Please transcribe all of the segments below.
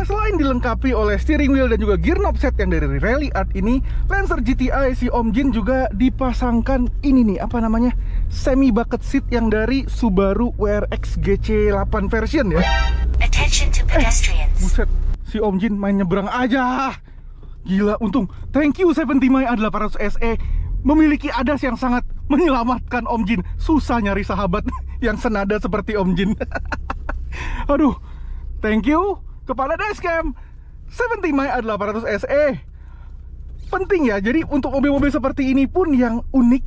selain dilengkapi oleh steering wheel dan juga gear knob set yang dari Rally Art ini, Lancer GTI si Om Jin juga dipasangkan ini nih, apa namanya, semi bucket seat yang dari Subaru WRX GC8 version ya. Attention to pedestrians. Buset, si Om Jin main nyebrang aja. Gila, untung. Thank you 70 My A800 SE memiliki ADAS yang sangat menyelamatkan Om Jin. Susah nyari sahabat yang senada seperti Om Jin. Aduh, thank you kepada Dashcam 70 My A800 SE. Penting ya, jadi untuk mobil-mobil seperti ini pun yang unik,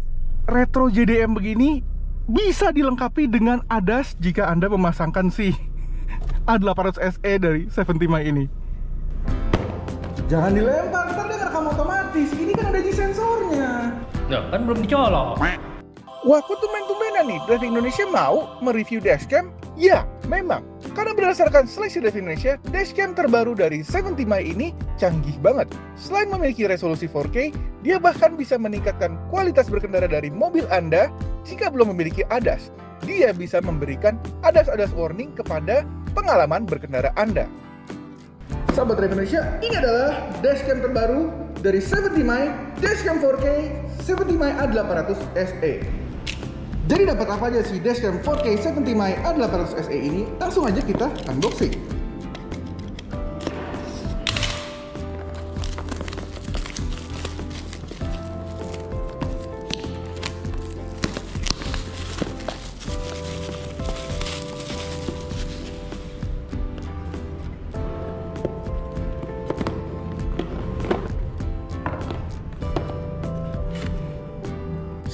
retro JDM begini, bisa dilengkapi dengan ADAS jika Anda memasangkan si A800 SE dari 70 My ini. Jangan dilempar, ntar dia ngerekam otomatis. Ini kan ada G-sensornya. Nah, kan belum dicolok. Wah, kok tumben-tumbenan nih Driving Indonesia mau mereview Dashcam? Ya, memang. Karena berdasarkan seleksi Driving Indonesia, Dashcam terbaru dari 70 My ini canggih banget. Selain memiliki resolusi 4K, dia bahkan bisa meningkatkan kualitas berkendara dari mobil Anda jika belum memiliki ADAS. Dia bisa memberikan ADAS warning kepada pengalaman berkendara Anda. Sahabat Driving Indonesia, ini adalah Dashcam terbaru dari 70 My, Dashcam 4K 70 My A800 SE. Jadi dapat apa aja sih Dashcam 4K 70 My A800 SE ini? Langsung aja kita unboxing.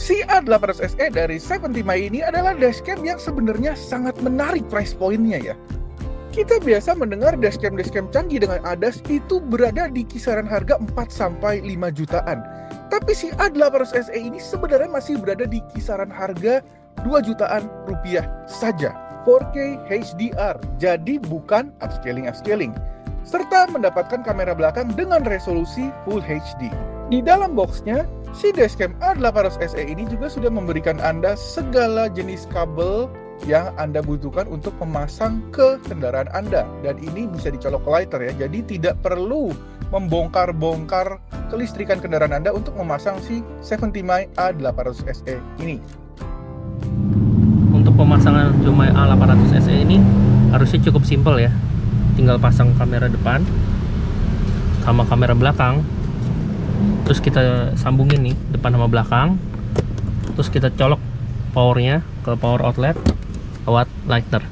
Si A800 SE dari 70 My ini adalah dashcam yang sebenarnya sangat menarik price point-nya ya. Kita biasa mendengar dashcam canggih dengan ADAS itu berada di kisaran harga 4-5 jutaan. Tapi si A800 SE ini sebenarnya masih berada di kisaran harga 2 jutaan rupiah saja. 4K HDR, jadi bukan upscaling. Serta mendapatkan kamera belakang dengan resolusi Full HD. Di dalam boxnya, si Dashcam A800 SE ini juga sudah memberikan Anda segala jenis kabel yang Anda butuhkan untuk memasang ke kendaraan Anda. Dan ini bisa dicolok ke lighter ya, jadi tidak perlu membongkar-bongkar kelistrikan kendaraan Anda untuk memasang si 70 My A800 SE ini. Untuk pemasangan Jumai A800 SE ini harusnya cukup simpel ya. Tinggal pasang kamera depan sama kamera belakang. Terus kita sambungin nih depan sama belakang. Terus kita colok powernya ke power outlet lewat lighter.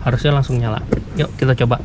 Harusnya langsung nyala. Yuk kita coba.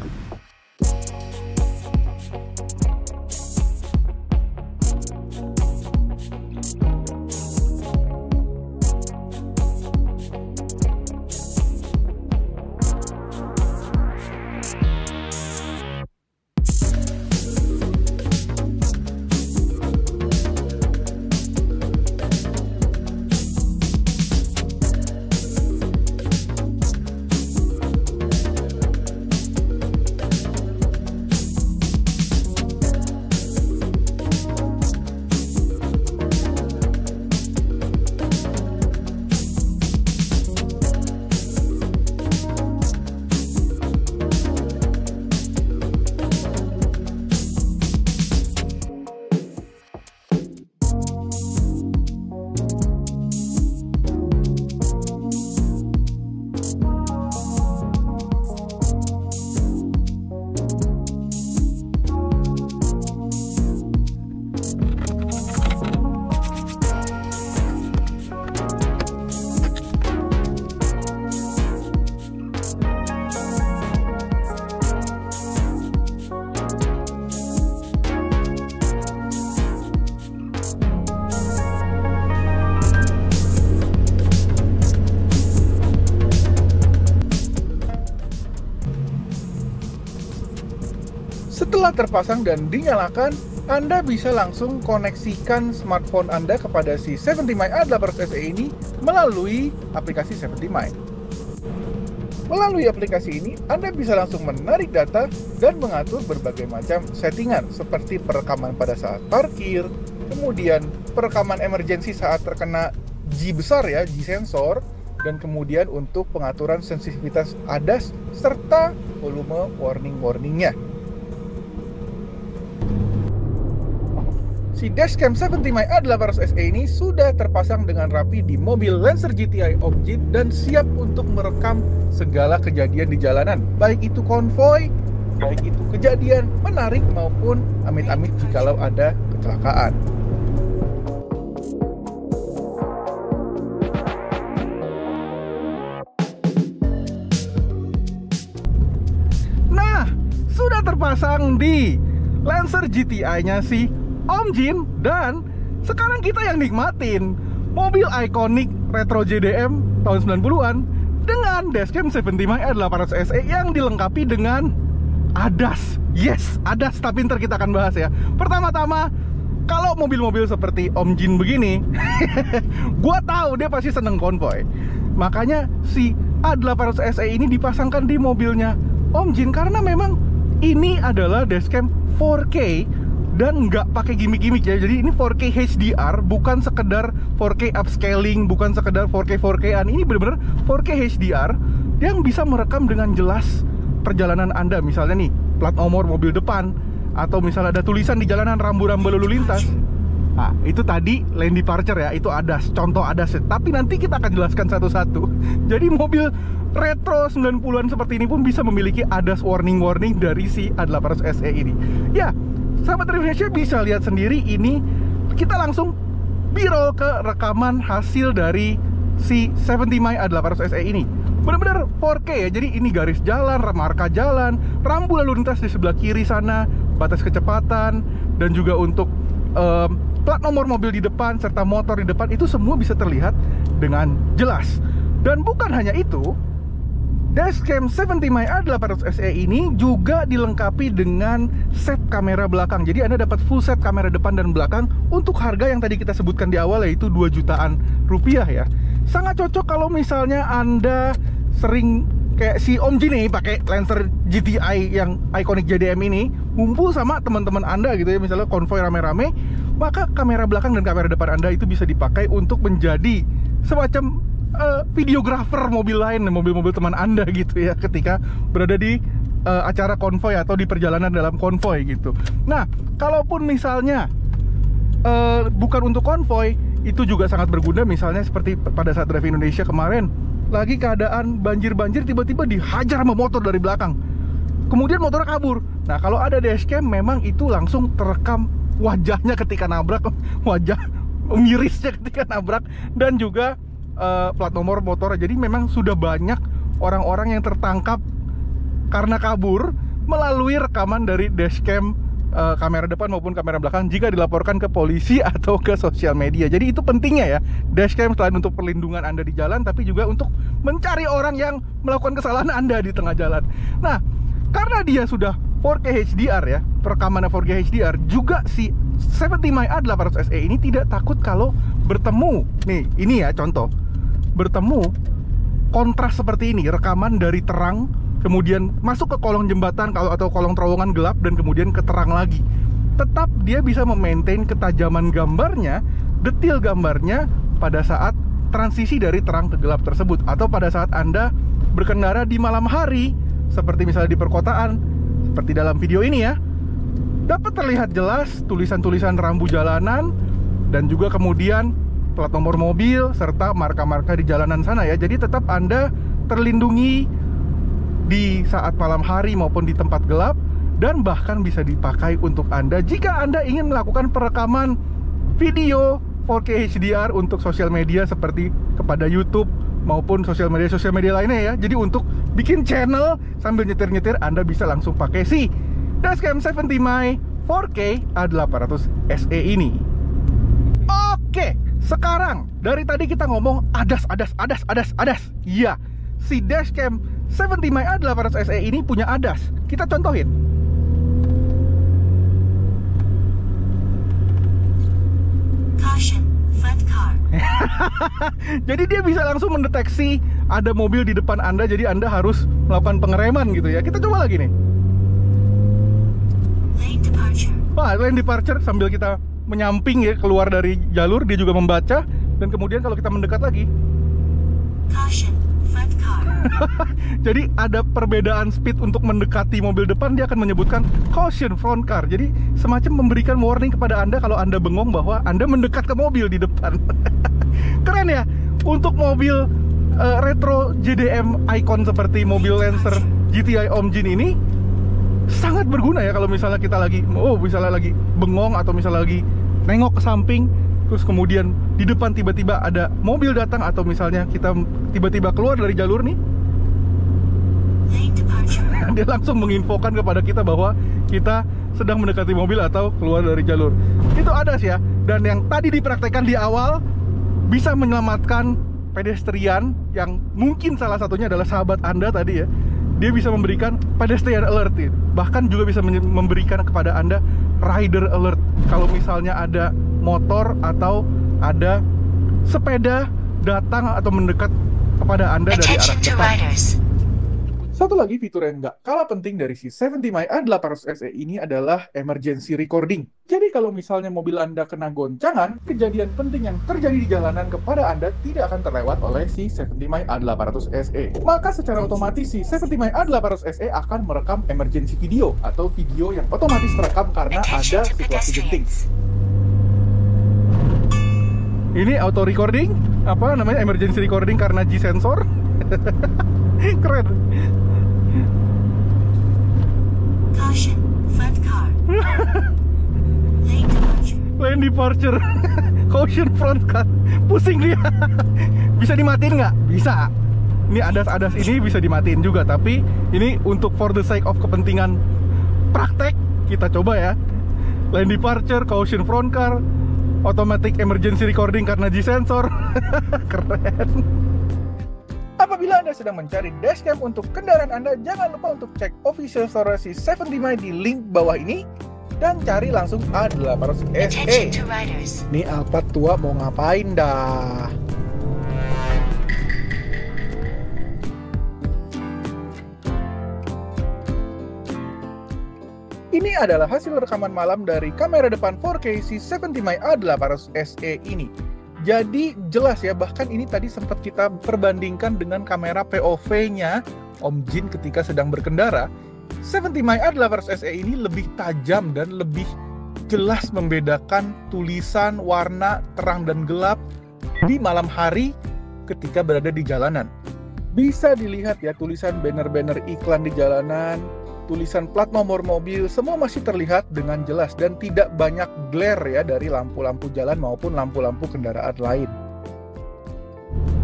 Setelah terpasang dan dinyalakan, Anda bisa langsung koneksikan smartphone Anda kepada si 70 My A800 SE ini melalui aplikasi 70 My. Melalui aplikasi ini, Anda bisa langsung menarik data dan mengatur berbagai macam settingan seperti perekaman pada saat parkir, kemudian perekaman emergensi saat terkena G besar ya, G sensor, dan kemudian untuk pengaturan sensitivitas ADAS serta volume warning-warningnya. Si dashcam 70mi A800 SE ini sudah terpasang dengan rapi di mobil Lancer GTI Om Jin dan siap untuk merekam segala kejadian di jalanan, baik itu konvoy, baik itu kejadian menarik maupun amit-amit jikalau ada kecelakaan. Nah, sudah terpasang di Lancer GTI-nya si Om Jin, dan sekarang kita yang nikmatin mobil ikonik retro JDM tahun 90-an dengan dashcam 70mi A800 SE yang dilengkapi dengan ADAS. Yes, ADAS, tapi ntar kita akan bahas ya. Pertama-tama, kalau mobil-mobil seperti Om Jin begini, gua tahu dia pasti seneng konvoy. Makanya si A800 SE ini dipasangkan di mobilnya Om Jin karena memang ini adalah dashcam 4K dan nggak pakai gimmick-gimmick ya. Jadi ini 4K HDR, bukan sekedar 4K upscaling, bukan sekedar 4K 4K-an. Ini benar-benar 4K HDR yang bisa merekam dengan jelas perjalanan Anda. Misalnya nih, plat nomor mobil depan, atau misalnya ada tulisan di jalanan rambu-rambu lalu lintas. Nah, itu tadi lane departure ya, itu ADAS, contoh ADAS. Tapi nanti kita akan jelaskan satu-satu. Jadi mobil retro 90-an seperti ini pun bisa memiliki ADAS warning-warning dari si A800 SE ini. Ya, sahabat Indonesia bisa lihat sendiri ini. Kita langsung B-roll ke rekaman hasil dari si 70mi A800 SE ini. Benar-benar 4K ya. Jadi ini garis jalan, marka jalan, rambu lalu lintas di sebelah kiri sana, batas kecepatan, dan juga untuk plat nomor mobil di depan serta motor di depan, itu semua bisa terlihat dengan jelas. Dan bukan hanya itu, dashcam 70mi A800 SE ini juga dilengkapi dengan set kamera belakang. Jadi Anda dapat full set kamera depan dan belakang untuk harga yang tadi kita sebutkan di awal, yaitu 2 jutaan rupiah ya. Sangat cocok kalau misalnya Anda sering kayak si Om Jin nih pakai Lancer GTI yang ikonik JDM ini, ngumpul sama teman-teman Anda gitu ya, misalnya konvoy rame-rame, maka kamera belakang dan kamera depan Anda itu bisa dipakai untuk menjadi semacam videografer mobil lain, mobil-mobil teman Anda gitu ya, ketika berada di acara konvoy atau di perjalanan dalam konvoy gitu. Nah, kalaupun misalnya bukan untuk konvoy, itu juga sangat berguna. Misalnya seperti pada saat Drive Indonesia kemarin, lagi keadaan banjir-banjir, tiba-tiba dihajar sama motor dari belakang, kemudian motornya kabur. Nah, kalau ada dashcam, memang itu langsung terekam wajahnya ketika nabrak, wajah mirisnya ketika nabrak, dan juga plat nomor motor. Jadi memang sudah banyak orang-orang yang tertangkap karena kabur melalui rekaman dari dashcam kamera depan maupun kamera belakang jika dilaporkan ke polisi atau ke sosial media. Jadi itu pentingnya ya, dashcam selain untuk perlindungan Anda di jalan, tapi juga untuk mencari orang yang melakukan kesalahan Anda di tengah jalan. Nah, karena dia sudah 4K HDR ya, perekamannya 4K HDR, juga si 70mi A800 SE ini tidak takut kalau bertemu, nih ini ya contoh, bertemu kontras seperti ini, rekaman dari terang kemudian masuk ke kolong jembatan atau kolong terowongan gelap dan kemudian ke terang lagi. Tetap dia bisa memaintain ketajaman gambarnya, detail gambarnya pada saat transisi dari terang ke gelap tersebut, atau pada saat Anda berkendara di malam hari seperti misalnya di perkotaan, seperti dalam video ini ya. Dapat terlihat jelas tulisan-tulisan rambu jalanan dan juga kemudian plat nomor mobil serta marka-marka di jalanan sana ya. Jadi tetap Anda terlindungi di saat malam hari maupun di tempat gelap, dan bahkan bisa dipakai untuk Anda jika Anda ingin melakukan perekaman video 4K HDR untuk sosial media seperti kepada YouTube maupun sosial media lainnya ya. Jadi untuk bikin channel sambil nyetir-nyetir, Anda bisa langsung pakai si dashcam 70mi 4K A800 SE ini. Oke, sekarang dari tadi kita ngomong ADAS. Iya, si dashcam 70mi A800 SE ini punya ADAS. Kita contohin. Caution, front car. Jadi dia bisa langsung mendeteksi ada mobil di depan Anda, jadi Anda harus melakukan pengereman gitu ya. Kita coba lagi nih. Lane departure. Wah, lane departure, sambil kita menyamping ya keluar dari jalur, dia juga membaca. Dan kemudian kalau kita mendekat lagi, Caution, front car. Jadi ada perbedaan speed untuk mendekati mobil depan, dia akan menyebutkan caution front car. Jadi semacam memberikan warning kepada Anda kalau Anda bengong bahwa Anda mendekat ke mobil di depan. Keren ya? Untuk mobil retro JDM icon seperti mobil Lancer GTI Om Jin ini sangat berguna ya kalau misalnya kita lagi bengong atau misalnya lagi nengok ke samping, terus kemudian di depan tiba-tiba ada mobil datang, atau misalnya kita tiba-tiba keluar dari jalur nih, Lane departure. dia langsung menginfokan kepada kita bahwa kita sedang mendekati mobil atau keluar dari jalur. Itu ADAS ya. Dan yang tadi dipraktekkan di awal bisa menyelamatkan pedestrian, yang mungkin salah satunya adalah sahabat Anda tadi ya. Dia bisa memberikan pedestrian alert, bahkan juga bisa memberikan kepada Anda rider alert kalau misalnya ada motor atau ada sepeda datang atau mendekat kepada Anda dari arah Attention to depan. riders. Satu lagi fitur yang nggak kalah penting dari si 70mi A800 SE ini adalah emergency recording. Jadi kalau misalnya mobil Anda kena goncangan, kejadian penting yang terjadi di jalanan kepada Anda tidak akan terlewat oleh si 70mi A800 SE. Maka secara otomatis si 70mi A800 SE akan merekam emergency video atau video yang otomatis terekam karena ada Attention to situasi genting. pedestrians. Ini auto recording, apa namanya, emergency recording karena G sensor. Keren. Caution, front car. Lane departure. Lane departure. Caution front car. Pusing dia. Bisa dimatiin nggak? Bisa. Ini ADAS ini bisa dimatiin juga, tapi ini untuk for the sake of kepentingan praktek kita coba ya. Lane departure, caution front car, automatic emergency recording karena G sensor. Keren. Apabila Anda sedang mencari dashcam untuk kendaraan Anda, jangan lupa untuk cek official store si 70mi di link bawah ini dan cari langsung A800 Attention SE. to riders. Nih Alphard tua mau ngapain dah? Ini adalah hasil rekaman malam dari kamera depan 4K si 70mi A800 SE ini. Jadi jelas ya, bahkan ini tadi sempat kita perbandingkan dengan kamera POV-nya Om Jin ketika sedang berkendara. 70mi A800 SE ini lebih tajam dan lebih jelas membedakan tulisan, warna, terang dan gelap di malam hari ketika berada di jalanan. Bisa dilihat ya, tulisan banner-banner iklan di jalanan, tulisan plat nomor mobil, semua masih terlihat dengan jelas dan tidak banyak glare ya dari lampu-lampu jalan maupun lampu-lampu kendaraan lain.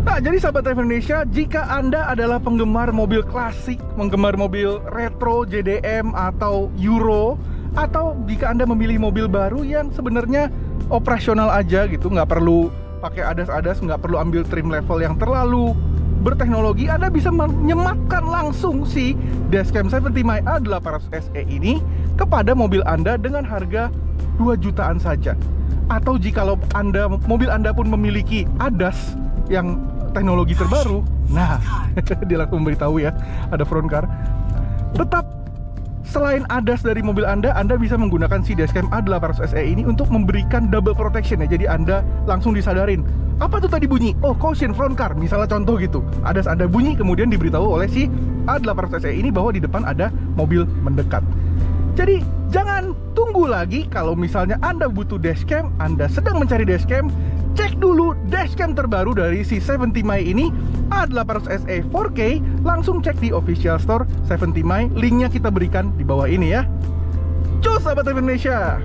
Nah, jadi sahabat Drive Indonesia, jika Anda adalah penggemar mobil klasik, penggemar mobil retro, JDM atau Euro, atau jika Anda memilih mobil baru yang sebenarnya operasional aja gitu, nggak perlu pakai ADAS, nggak perlu ambil trim level yang terlalu berteknologi, Anda bisa menyematkan langsung si dashcam 70mi A800 SE ini kepada mobil Anda dengan harga 2 jutaan saja. Atau jikalau mobil Anda pun memiliki ADAS yang teknologi terbaru, nah dia langsung memberitahu ya ada front car. Tetap selain ADAS dari mobil Anda bisa menggunakan si dashcam A800 SE ini untuk memberikan double protection ya. Jadi Anda langsung disadarin, apa tuh tadi bunyi? Oh, caution front car, misalnya contoh gitu. ADAS Anda bunyi, kemudian diberitahu oleh si A800 SE ini bahwa di depan ada mobil mendekat. Jadi jangan tunggu lagi kalau misalnya Anda butuh dashcam, Anda sedang mencari dashcam, cek dulu dashcam terbaru dari si 70mi ini, A800 SE 4K, langsung cek di official store 70mi, linknya kita berikan di bawah ini ya. Cus sahabat Indonesia.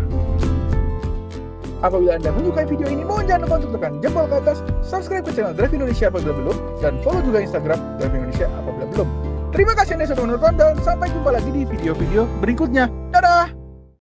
Apabila Anda menyukai video ini, mohon jangan lupa untuk tekan jempol ke atas, subscribe ke channel Drive Indonesia apabila belum, dan follow juga Instagram Drive Indonesia apabila belum. Terima kasih Anda sudah menonton dan sampai jumpa lagi di video-video berikutnya. Dadah!